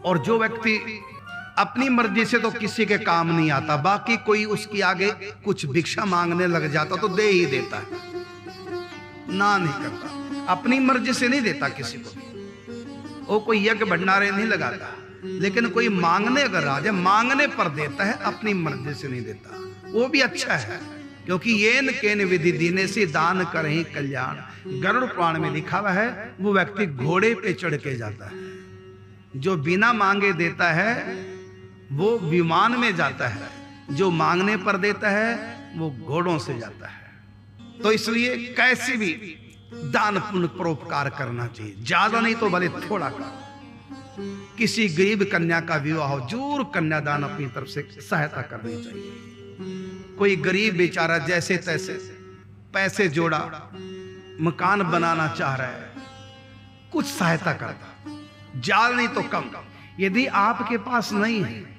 और जो व्यक्ति अपनी मर्जी से तो किसी के काम नहीं आता, बाकी कोई उसकी आगे कुछ भिक्षा मांगने लग जाता तो दे ही देता है, ना नहीं करता, अपनी मर्जी से नहीं देता किसी को। वो कोई यज्ञ भंडारे नहीं लगाता, लेकिन कोई मांगने अगर आ जाए मांगने पर देता है, अपनी मर्जी से नहीं देता, वो भी अच्छा है। क्योंकि येन केन विधि दीने से दान करें कल्याण, गरुड़ पुराण में लिखा हुआ है। वो व्यक्ति घोड़े पे चढ़ के जाता है, जो बिना मांगे देता है वो विमान में जाता है, जो मांगने पर देता है वो घोड़ों से जाता है। तो इसलिए कैसे भी दान पुण्य परोपकार करना चाहिए, ज्यादा नहीं तो भले थोड़ा कर। किसी गरीब कन्या का विवाह हो, जरूर कन्यादान अपनी तरफ से सहायता करनी चाहिए। कोई गरीब बेचारा जैसे तैसे पैसे जोड़ा, मकान बनाना चाह रहा है, कुछ सहायता करता, ज्यादा नहीं तो कम। यदि आपके पास नहीं है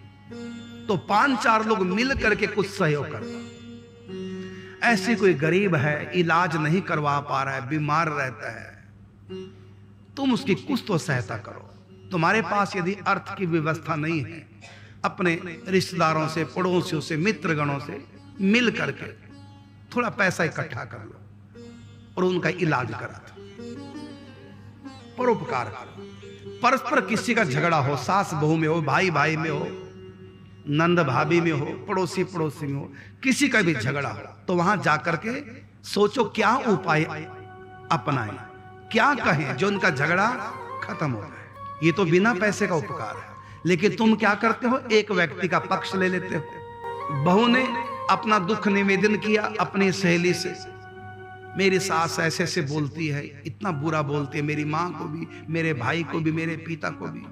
तो 5-4 लोग मिल करके कुछ सहयोग करता। ऐसी कोई गरीब है, इलाज नहीं करवा पा रहा है, बीमार रहता है, तुम उसकी कुछ तो सहायता करो। तुम्हारे पास यदि अर्थ की व्यवस्था नहीं है, अपने रिश्तेदारों से, पड़ोसियों से, मित्रगणों से मिल करके थोड़ा पैसा इकट्ठा कर लो और उनका इलाज करा दो, परोपकार करो। परस्पर किसी का झगड़ा हो, सास बहू में हो, भाई भाई में हो, नंद भाभी में हो, पड़ोसी पड़ोसी में हो, किसी का भी झगड़ा हो तो वहां जाकर के सोचो क्या उपाय अपनाएं, क्या कहें जो उनका झगड़ा खत्म हो जाए। ये तो बिना पैसे का उपकार है। लेकिन तुम क्या करते हो, एक व्यक्ति का पक्ष ले लेते हो। बहू ने अपना दुख निवेदन किया अपनी सहेली से, मेरी सास ऐसे ऐसे बोलती है, इतना बुरा बोलती है, मेरी माँ को भी, मेरे भाई को भी, मेरे पिता को भी,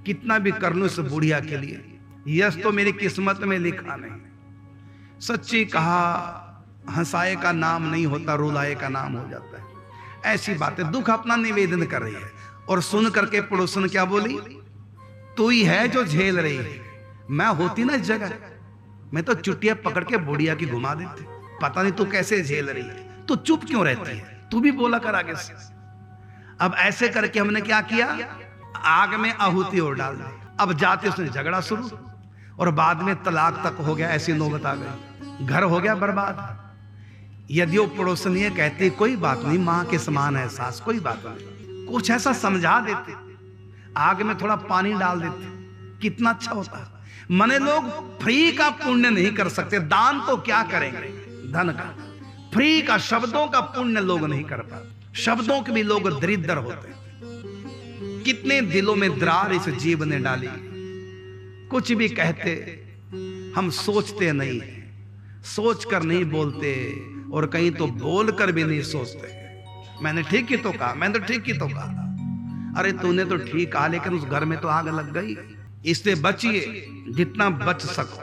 कितना भी कर लूं इस बुढ़िया के लिए, यश तो मेरी किस्मत में लिखा नहीं। सच्ची कहा हंसाए का नाम नहीं होता, रुलाए का नाम हो जाता है। ऐसी बातें दुख अपना निवेदन कर रही है और सुन करके पड़ोसन क्या बोली, तू ही है जो झेल रही है, मैं होती ना इस जगह मैं तो चुटिया पकड़ के बुढ़िया की घुमा देती। पता नहीं तू कैसे झेल रही है, तू चुप क्यों रहती है, तू भी बोला कर आगे से। अब ऐसे करके हमने क्या किया, आग में आहुति और डाल दी। अब जाते उसने झगड़ा शुरू और बाद में तलाक तक हो गया। ऐसी नौबत आ गई, घर हो गया बर्बाद। यदि वो पड़ोसन ये कहती कोई बात नहीं, मां के समान है सास, कोई बात नहीं, कुछ ऐसा समझा देते, आग में थोड़ा पानी डाल देते, कितना अच्छा होता। मने लोग फ्री का पुण्य नहीं कर सकते, दान तो क्या करेंगे धन का, फ्री का शब्दों का पुण्य लोग नहीं कर पाते। शब्दों के भी लोग दरिद्र होते हैं। कितने दिलों में दरार इस जीव ने डाली। कुछ भी कहते हम सोचते नहीं, सोच कर नहीं बोलते, और कहीं तो बोल कर भी नहीं सोचते। मैंने ठीक ही तो कहा, मैंने तो ठीक ही तो कहा। अरे तूने तो ठीक कहा, लेकिन उस घर में तो आग लग गई। इससे बचिए जितना बच सको।